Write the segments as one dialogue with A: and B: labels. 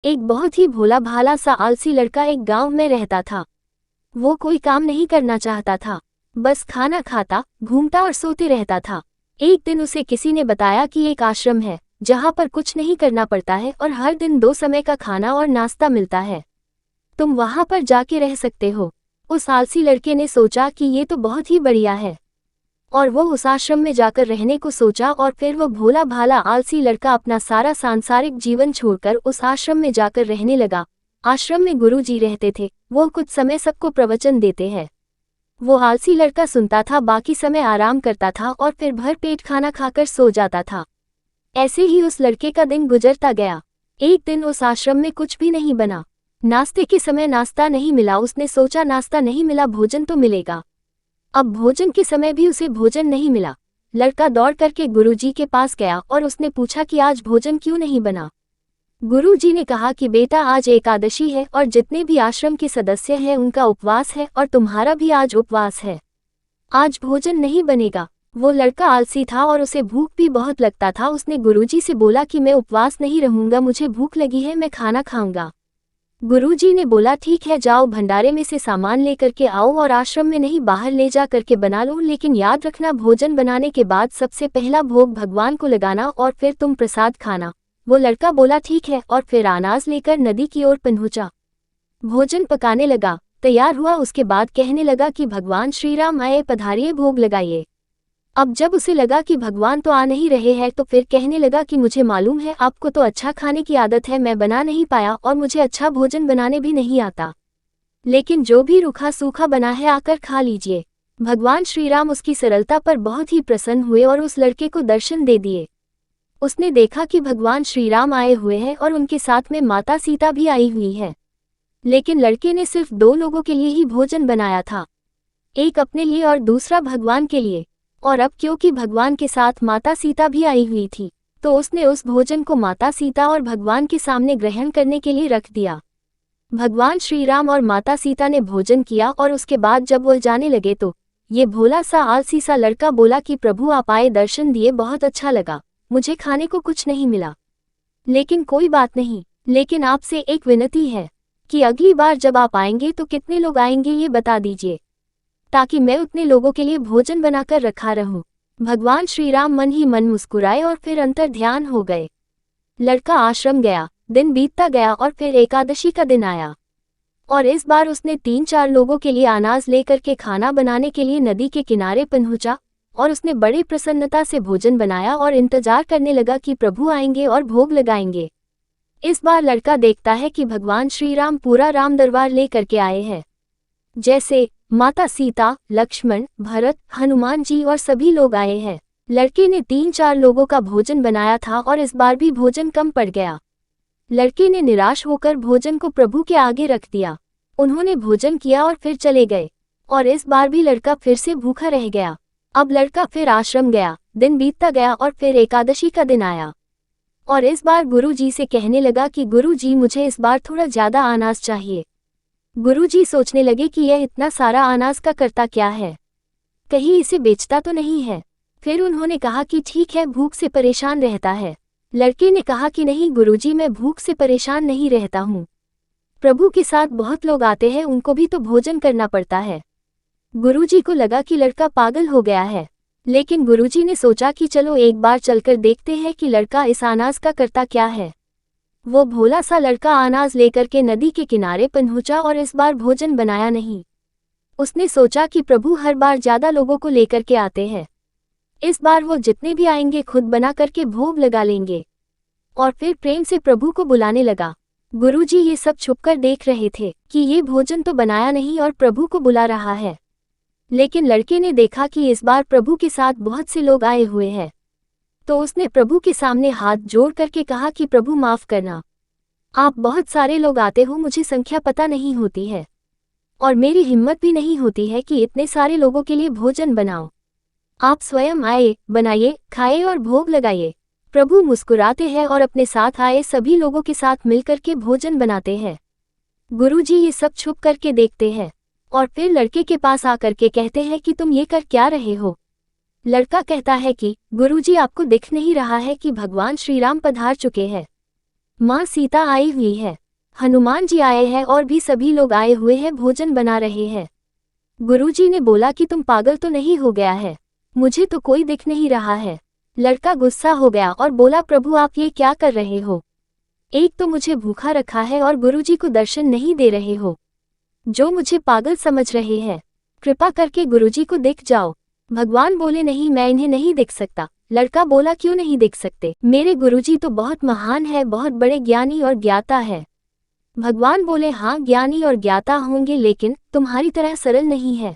A: एक बहुत ही भोला भाला सा आलसी लड़का एक गांव में रहता था। वो कोई काम नहीं करना चाहता था, बस खाना खाता, घूमता और सोते रहता था। एक दिन उसे किसी ने बताया कि एक आश्रम है जहां पर कुछ नहीं करना पड़ता है और हर दिन 2 समय का खाना और नाश्ता मिलता है। तुम वहां पर जाके रह सकते हो। उस आलसी लड़के ने सोचा कि ये तो बहुत ही बढ़िया है और वो उस आश्रम में जाकर रहने को सोचा। और फिर वो भोला भाला आलसी लड़का अपना सारा सांसारिक जीवन छोड़कर उस आश्रम में जाकर रहने लगा। आश्रम में गुरुजी रहते थे, वो कुछ समय सबको प्रवचन देते हैं। वो आलसी लड़का सुनता था, बाकी समय आराम करता था और फिर भर पेट खाना खाकर सो जाता था। ऐसे ही उस लड़के का दिन गुजरता गया। एक दिन उस आश्रम में कुछ भी नहीं बना। नाश्ते के समय नाश्ता नहीं मिला। उसने सोचा नाश्ता नहीं मिला, भोजन तो मिलेगा। अब भोजन के समय भी उसे भोजन नहीं मिला। लड़का दौड़ करके गुरुजी के पास गया और उसने पूछा कि आज भोजन क्यों नहीं बना। गुरुजी ने कहा कि बेटा, आज एकादशी है और जितने भी आश्रम के सदस्य हैं उनका उपवास है और तुम्हारा भी आज उपवास है। आज भोजन नहीं बनेगा। वो लड़का आलसी था और उसे भूख भी बहुत लगता था। उसने गुरुजी से बोला कि मैं उपवास नहीं रहूंगा, मुझे भूख लगी है, मैं खाना खाऊंगा। गुरुजी ने बोला ठीक है, जाओ भंडारे में से सामान लेकर के आओ और आश्रम में नहीं बाहर ले जा करके बना लो, लेकिन याद रखना भोजन बनाने के बाद सबसे पहला भोग भगवान को लगाना और फिर तुम प्रसाद खाना। वो लड़का बोला ठीक है और फिर अनाज लेकर नदी की ओर पहुंचा। भोजन पकाने लगा, तैयार हुआ। उसके बाद कहने लगा कि भगवान श्री राम आए, पधारिए, भोग लगाइए। अब जब उसे लगा कि भगवान तो आ नहीं रहे हैं तो फिर कहने लगा कि मुझे मालूम है आपको तो अच्छा खाने की आदत है, मैं बना नहीं पाया और मुझे अच्छा भोजन बनाने भी नहीं आता, लेकिन जो भी रूखा सूखा बना है आकर खा लीजिए। भगवान श्री राम उसकी सरलता पर बहुत ही प्रसन्न हुए और उस लड़के को दर्शन दे दिए। उसने देखा कि भगवान श्री राम आए हुए हैं और उनके साथ में माता सीता भी आई हुई है, लेकिन लड़के ने सिर्फ 2 लोगों के लिए ही भोजन बनाया था, एक अपने लिए और दूसरा भगवान के लिए। और अब क्योंकि भगवान के साथ माता सीता भी आई हुई थी तो उसने उस भोजन को माता सीता और भगवान के सामने ग्रहण करने के लिए रख दिया। भगवान श्री राम और माता सीता ने भोजन किया और उसके बाद जब वो जाने लगे तो ये भोला सा आलसी सा लड़का बोला कि प्रभु आप आए, दर्शन दिए, बहुत अच्छा लगा, मुझे खाने को कुछ नहीं मिला, लेकिन कोई बात नहीं, लेकिन आपसे एक विनती है कि अगली बार जब आप आएंगे तो कितने लोग आएंगे ये बता दीजिए, ताकि मैं उतने लोगों के लिए भोजन बनाकर रखा रहूं। भगवान श्री राम मन ही मन मुस्कुराए और फिर अंतर ध्यान हो गए। लड़का आश्रम गया, दिन बीतता गया और फिर एकादशी का दिन आया और इस बार उसने 3-4 लोगों के लिए अनाज लेकर के खाना बनाने के लिए नदी के किनारे पहुंचा और उसने बड़ी प्रसन्नता से भोजन बनाया और इंतजार करने लगा कि प्रभु आएंगे और भोग लगाएंगे। इस बार लड़का देखता है कि भगवान श्री राम पूरा राम दरबार ले करके आए हैं, जैसे माता सीता, लक्ष्मण, भरत, हनुमान जी और सभी लोग आए हैं। लड़के ने 3-4 लोगों का भोजन बनाया था और इस बार भी भोजन कम पड़ गया। लड़के ने निराश होकर भोजन को प्रभु के आगे रख दिया। उन्होंने भोजन किया और फिर चले गए और इस बार भी लड़का फिर से भूखा रह गया। अब लड़का फिर आश्रम गया, दिन बीतता गया और फिर एकादशी का दिन आया और इस बार गुरुजी से कहने लगा कि गुरुजी, मुझे इस बार थोड़ा ज्यादा अनाज चाहिए। गुरुजी सोचने लगे कि यह इतना सारा अनाज का करता क्या है, कहीं इसे बेचता तो नहीं है। फिर उन्होंने कहा कि ठीक है, भूख से परेशान रहता है। लड़के ने कहा कि नहीं गुरुजी, मैं भूख से परेशान नहीं रहता हूँ, प्रभु के साथ बहुत लोग आते हैं, उनको भी तो भोजन करना पड़ता है। गुरुजी को लगा कि लड़का पागल हो गया है, लेकिन गुरुजी ने सोचा कि चलो एक बार चलकर देखते हैं कि लड़का इस अनाज का करता क्या है। वो भोला सा लड़का अनाज लेकर के नदी के किनारे पहुंचा और इस बार भोजन बनाया नहीं। उसने सोचा कि प्रभु हर बार ज्यादा लोगों को लेकर के आते हैं, इस बार वो जितने भी आएंगे खुद बना करके भोग लगा लेंगे। और फिर प्रेम से प्रभु को बुलाने लगा। गुरुजी ये सब छुपकर देख रहे थे कि ये भोजन तो बनाया नहीं और प्रभु को बुला रहा है, लेकिन लड़के ने देखा कि इस बार प्रभु के साथ बहुत से लोग आए हुए हैं, तो उसने प्रभु के सामने हाथ जोड़ करके कहा कि प्रभु माफ करना, आप बहुत सारे लोग आते हो, मुझे संख्या पता नहीं होती है और मेरी हिम्मत भी नहीं होती है कि इतने सारे लोगों के लिए भोजन बनाओ। आप स्वयं आए, बनाइए, खाए और भोग लगाइए। प्रभु मुस्कुराते हैं और अपने साथ आए सभी लोगों के साथ मिलकर के भोजन बनाते हैं। गुरुजी ये सब छुप करके देखते हैं और फिर लड़के के पास आकर के कहते हैं कि तुम ये कर क्या रहे हो। लड़का कहता है कि गुरुजी, आपको दिख नहीं रहा है कि भगवान श्री राम पधार चुके हैं। माँ सीता आई हुई है, हनुमान जी आए हैं और भी सभी लोग आए हुए हैं, भोजन बना रहे हैं। गुरुजी ने बोला कि तुम पागल तो नहीं हो गया है, मुझे तो कोई दिख नहीं रहा है। लड़का गुस्सा हो गया और बोला, प्रभु आप ये क्या कर रहे हो? एक तो मुझे भूखा रखा है और गुरुजी को दर्शन नहीं दे रहे हो। जो मुझे पागल समझ रहे हैं, कृपा करके गुरुजी को देख जाओ। भगवान बोले, नहीं, मैं इन्हें नहीं देख सकता। लड़का बोला, क्यों नहीं देख सकते? मेरे गुरुजी तो बहुत महान है, बहुत बड़े ज्ञानी और ज्ञाता है। भगवान बोले, हाँ ज्ञानी और ज्ञाता होंगे, लेकिन तुम्हारी तरह सरल नहीं है।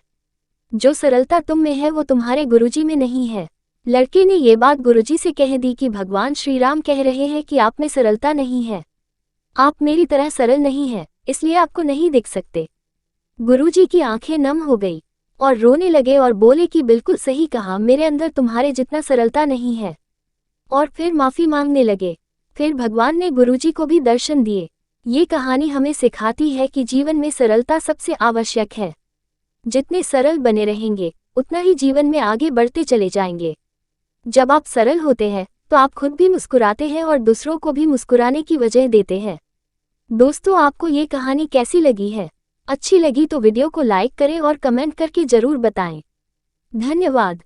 A: जो सरलता तुम में है वो तुम्हारे गुरुजी में नहीं है। लड़के ने ये बात गुरुजी से कह दी कि भगवान श्री राम कह रहे हैं कि आप में सरलता नहीं है, आप मेरी तरह सरल नहीं है, इसलिए आपको नहीं देख सकते। गुरुजी की आंखें नम हो गई और रोने लगे और बोले कि बिल्कुल सही कहा, मेरे अंदर तुम्हारे जितना सरलता नहीं है। और फिर माफी मांगने लगे। फिर भगवान ने गुरुजी को भी दर्शन दिए। ये कहानी हमें सिखाती है कि जीवन में सरलता सबसे आवश्यक है। जितने सरल बने रहेंगे उतना ही जीवन में आगे बढ़ते चले जाएंगे। जब आप सरल होते हैं तो आप खुद भी मुस्कुराते हैं और दूसरों को भी मुस्कुराने की वजह देते हैं। दोस्तों, आपको ये कहानी कैसी लगी है? अच्छी लगी तो वीडियो को लाइक करें और कमेंट करके जरूर बताएं। धन्यवाद।